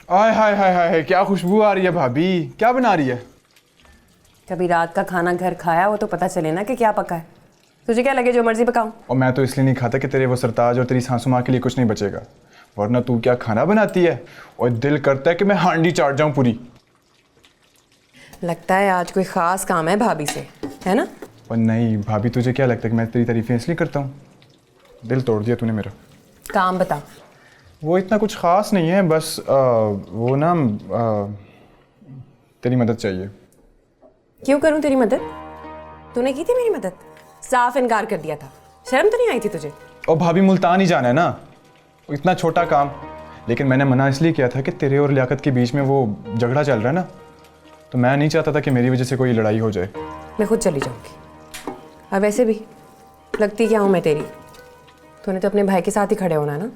आय हाय हाय हाय, क्या खुशबू आ रही है भाभी, क्या बना रही है? कभी रात का खाना घर खाया वो तो पता चले ना कि क्या पका है। तुझे क्या लगे जो मर्जी पकाऊं? और मैं तो इसलिए नहीं खाता कि तेरे वो सरताज और तेरी सासू माँ के लिए कुछ नहीं बचेगा, वरना तू क्या खाना बनाती है और दिल करता है कि मैं हांडी चाट जाऊं पूरी। लगता है आज कोई ख़ास काम है भाभी से, है ना? और नहीं भाभी, तुझे क्या लगता है कि मैं तेरी तारीफें इसलिए करता हूँ? दिल तोड़ दिया तूने मेरा। काम बता। वो इतना कुछ ख़ास नहीं है, बस वो ना तेरी मदद चाहिए। क्यों करूं तेरी मदद? तूने की थी मेरी मदद? साफ इनकार कर दिया था। शर्म तो नहीं आई थी तुझे? और भाभी मुल्तान ही जाना है ना, इतना छोटा काम। लेकिन मैंने मना इसलिए किया था कि तेरे और लियाकत के बीच में वो झगड़ा चल रहा है ना, तो मैं नहीं चाहता था कि मेरी वजह से कोई लड़ाई हो जाए। मैं खुद चली जाऊंगी। और वैसे भी लगती क्या हूँ मैं तेरी? तूने तो अपने भाई के साथ ही खड़े होना ना।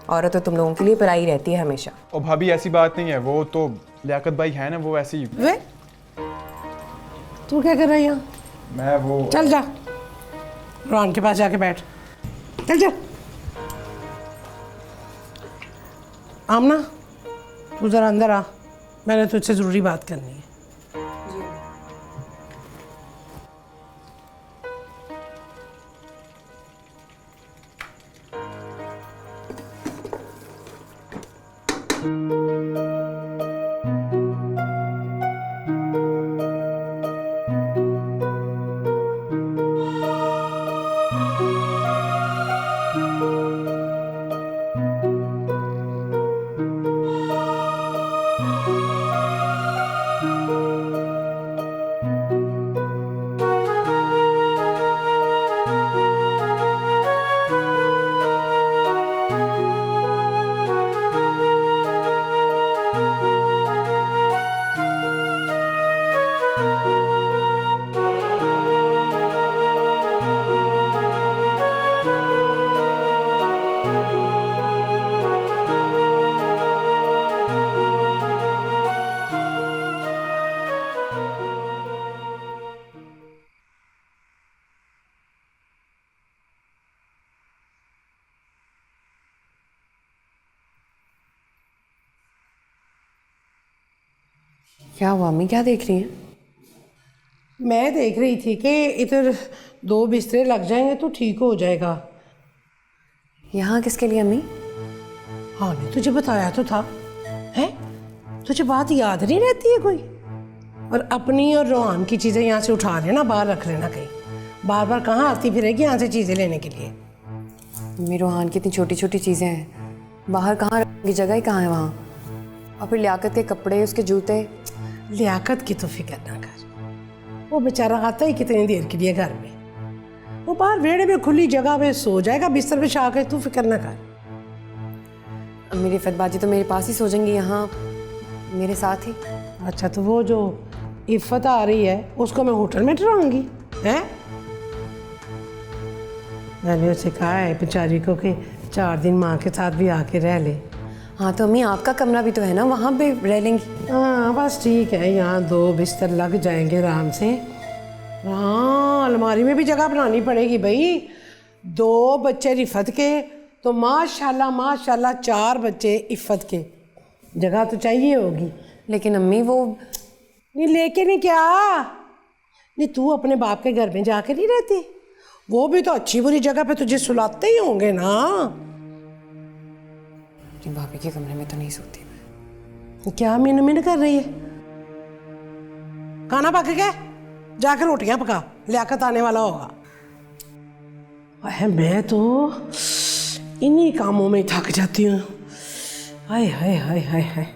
औरत तो तुम लोगों के लिए पराई रहती है हमेशा। और भाभी ऐसी बात नहीं है, वो तो लियाकत भाई है ना, वो ऐसी। वे तू क्या कर रही है? मैं वो चल जा, रोहन के पास जाके बैठ। चल जा। आमना, तू जरा अंदर आ, मैंने तुझसे ज़रूरी बात करनी है। क्या हुआ अम्मी, क्या देख रही हैं? मैं देख रही थी कि इधर 2 बिस्तरे लग जाएंगे तो ठीक हो जाएगा। यहाँ किसके लिए अम्मी? हाँ, ने तुझे बताया तो था। हैं? तुझे बात याद नहीं रहती है कोई? और अपनी और रोहान की चीज़ें यहाँ से उठा लेना, बाहर रख लेना कहीं। बार बार कहाँ आती फिरेगी यहाँ से चीज़ें लेने के लिए? अम्मी, रोहान की इतनी छोटी छोटी चीज़ें हैं, बाहर कहाँ रखूंगी? जगह ही कहाँ है वहाँ? और फिर लियाकत के कपड़े, उसके जूते। लियाकत की तो फिक्र ना कर, वो बेचारा आता ही कितनी देर के लिए घर में। वो बाहर वेड़े में खुली जगह में सो जाएगा, बिस्तर पे छा के, तू फिक्र ना कर। अम्मी, रिफत बाजी तो मेरे पास ही सो जाएंगी यहाँ मेरे साथ ही। अच्छा, तो वो जो इफ़त आ रही है उसको मैं होटल में ठहराऊंगी? हैं? मैंने उसे कहा है बेचारी को कि 4 दिन माँ के साथ भी आके रह ले। हाँ तो अम्मी, आपका कमरा भी तो है ना, वहाँ पे रह लेंगी। हाँ बस ठीक है, यहाँ 2 बिस्तर लग जाएंगे आराम से। हाँ, अलमारी में भी जगह बनानी पड़ेगी भाई। 2 बच्चे रिफत के तो माशाल्लाह माशाल्लाह 4 बच्चे इफ़त के, जगह तो चाहिए होगी। लेकिन अम्मी वो नहीं लेके नहीं क्या, नहीं तू अपने बाप के घर में जाके नहीं रहती? वो भी तो अच्छी बुरी जगह पे तुझे सुलाते ही होंगे ना। अपनी भाभी के कमरे में तो नहीं सोती मैं। क्या मीनू मीनू कर रही है? खाना पक गया? जाकर रोटियां पका, लियाकत आने वाला होगा। मैं तो इन्हीं कामों में थक जाती हूँ। हाय हाय हाय हाय हाय।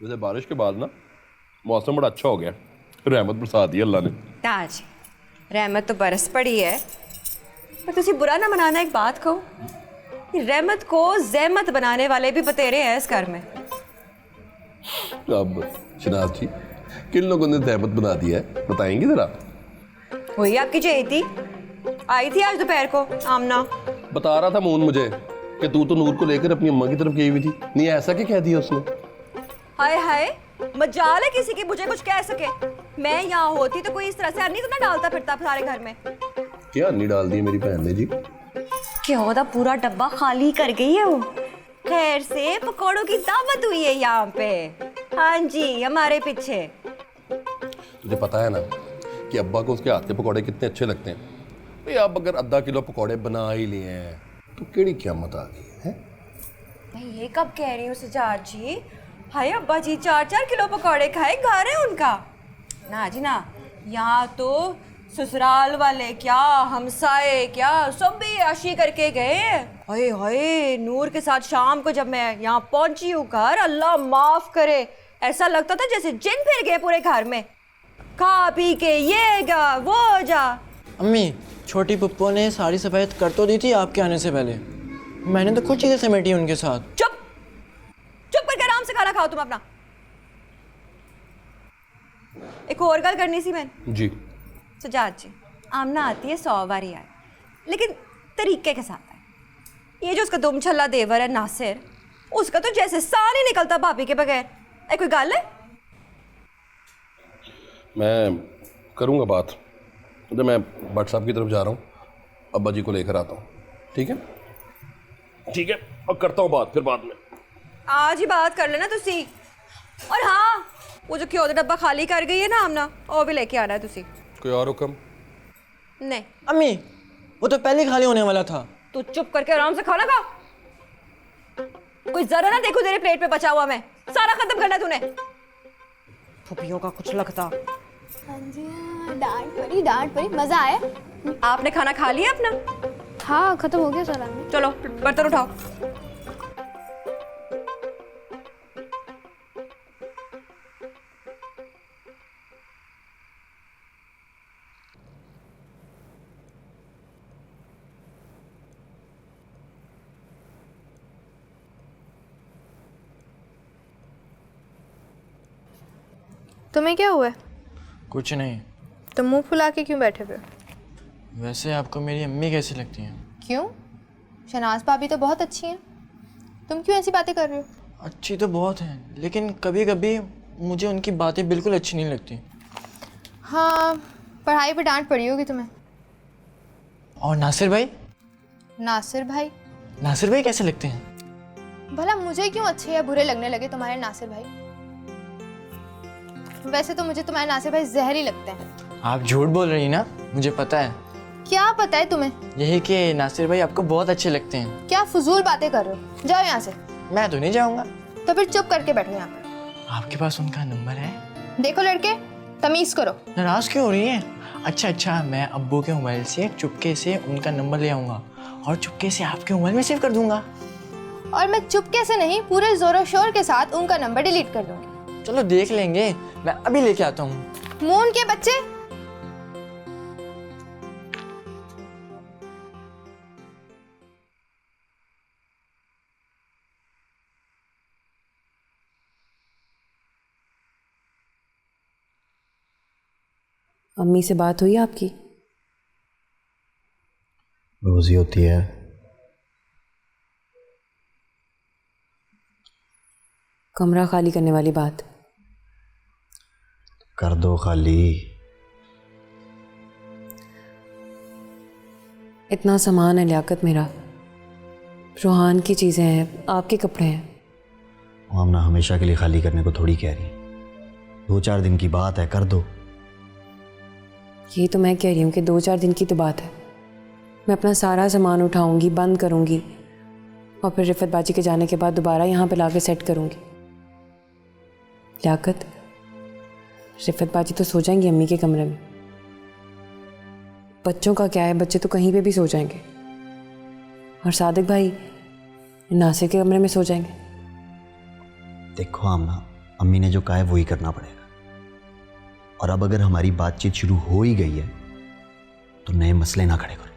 वैसे बारिश के बाद ना मौसम बड़ा अच्छा हो गया, रहमत बरसा दी अल्लाह ने। ताज, रहमत तो बरस पड़ी है, पर तुझे बुरा ना मनाना। एक बात कहूँ, रहमत को ज़हमत बनाने वाले भी बतेरे हैं इस घर में। अब शनाज जी, किन लोगों ने रहमत बना दिया है बताएंगे जरा? वही आपकी जेती आई थी आज दोपहर को, आमना। बता रहा था मून मुझे कि तू तो नूर को लेकर अपनी अम्मा की तरफ गई हुई थी। नहीं ऐसा क्या कह दिया उसने? हाय हाय, मजाल है किसी की मुझे कुछ कह सके। मैं यहाँ होती तो कोई इस तरह से अन्नी तो ना डालता फिरता सारे घर में। क्या नहीं डाल दी मेरी बहन ने जी? क्यों दा पूरा डब्बा खाली कर गई है वो। खैर से पकौड़ों की दावत हुई है यहाँ पे। हाँ जी, हमारे पीछे। तुझे पता है ना कि अब्बा को उसके हाथ के पकौड़े कितने अच्छे लगते हैं। भाई अब अगर आधा किलो पकौड़े बना ही लिए हैं तो केड़ी क़यामत आ गई है? मैं ये कब कह रही हूँ सजाद जी? हाय अब्बा जी 4-4 किलो पकौड़े खाए, घर है उनका। ना जी ना, यहाँ तो ससुराल वाले क्या, हमसाए क्या, सब भी आशी करके गए। हाय हाय, नूर के साथ शाम को जब मैं यहाँ पहुंची हूँ घर, अल्लाह माफ करे, ऐसा लगता था जैसे जिन फिर गए पूरे घर में। खा पी के ये गा वो जा। अम्मी, छोटी पप्पो ने सारी सफाई कर तो दी थी आपके आने से पहले। मैंने तो कुछ चीज़ें समेटी उनके साथ। चुप चुप करके आराम से खाना खाओ तुम अपना। एक और गल करनी सी मैंने जी। सजाद जी, आमना आती है 100 बार आए, लेकिन तरीके के साथ आए। ये जो उसका दुम छल्ला देवर है नासिर, उसका तो जैसे साह नहीं निकलता भाभी के बगैर। ऐ कोई गल है? मैं करूँगा बात। तो मैं भट्ट साहब की तरफ जा रहा हूँ, अब्बा जी को लेकर आता हूँ। ठीक है ठीक है, और करता हूँ बात फिर बाद में। आज ही बात कर लेना तुसी। और हाँ, वो जो घ्यो दा डब्बा खाली कर गई है ना आमना, वो भी लेके आना है तुसी। कोई और हुक्म? नहीं, अम्मी, वो तो पहले खाली होने वाला था। तू चुप करके आराम से खाना खा। कोई जरा ना देखो तेरे प्लेट पे बचा हुआ, मैं सारा खत्म करना तूने। फुफियों का कुछ लगता। हाँ जी हाँ, डांट पड़ी मजा आया। आपने खाना खा लिया अपना? हाँ, खत्म हो गया सारा। चलो बर्तन उठाओ। तुम्हें क्या हुआ है? कुछ नहीं। तुम मुंह फुला के क्यों बैठे हुए? वैसे आपको मेरी अम्मी कैसी लगती हैं? क्यों? शनाज भाभी तो बहुत अच्छी हैं। तुम क्यों ऐसी बातें कर रहे हो? अच्छी तो बहुत हैं, लेकिन कभी कभी मुझे उनकी बातें बिल्कुल अच्छी नहीं लगती। हाँ, पढ़ाई पे डांट पड़ी होगी तुम्हें। और नासिर भाई? नासिर भाई? नासिर भाई कैसे लगते हैं? भला मुझे क्यों अच्छे या बुरे लगने लगे तुम्हारे नासिर भाई? वैसे तो मुझे तुम्हारे नासिर भाई जहरी लगते हैं। आप झूठ बोल रही ना, मुझे पता है। क्या पता है तुम्हें? यही कि नासिर भाई आपको बहुत अच्छे लगते हैं। क्या फजूल बातें कर रहे हो? जाओ यहाँ से। मैं तो नहीं जाऊँगा। तो फिर चुप करके बैठो यहाँ पर। आपके पास उनका नंबर है? देखो लड़के, तमीज करो। नाराज क्यों हो रही है? अच्छा, मैं अब्बू के मोबाइल से चुपके से उनका नंबर ले आऊँगा और चुपके से आपके मोबाइल में सेव कर दूंगा। और मैं चुपके से नहीं, पूरे जोरों शोर के साथ उनका नंबर डिलीट कर दूंगी। चलो देख लेंगे, मैं अभी लेके आता हूँ। मून के बच्चे। अम्मी से बात हुई आपकी? रोज़ ही होती है। कमरा खाली करने वाली बात कर दो खाली। इतना सामान है लियाकत मेरा, रोहान की चीज़ें हैं, आपके कपड़े हैं। वो हमने हमेशा के लिए खाली करने को थोड़ी कह रही, 2-4 दिन की बात है, कर दो। यही तो मैं कह रही हूँ कि 2-4 दिन की तो बात है। मैं अपना सारा सामान उठाऊंगी, बंद करूंगी और फिर रिफत बाजी के जाने के बाद दोबारा यहाँ पे लाके सेट करूंगी। लियाकत, रिफत बाजी तो सो जाएंगी अम्मी के कमरे में। बच्चों का क्या है, बच्चे तो कहीं पे भी सो जाएंगे। और सादिक भाई नासिर के कमरे में सो जाएंगे। देखो आमना, अम्मी ने जो कहा है वही करना पड़ेगा। और अब अगर हमारी बातचीत शुरू हो ही गई है तो नए मसले ना खड़े करो।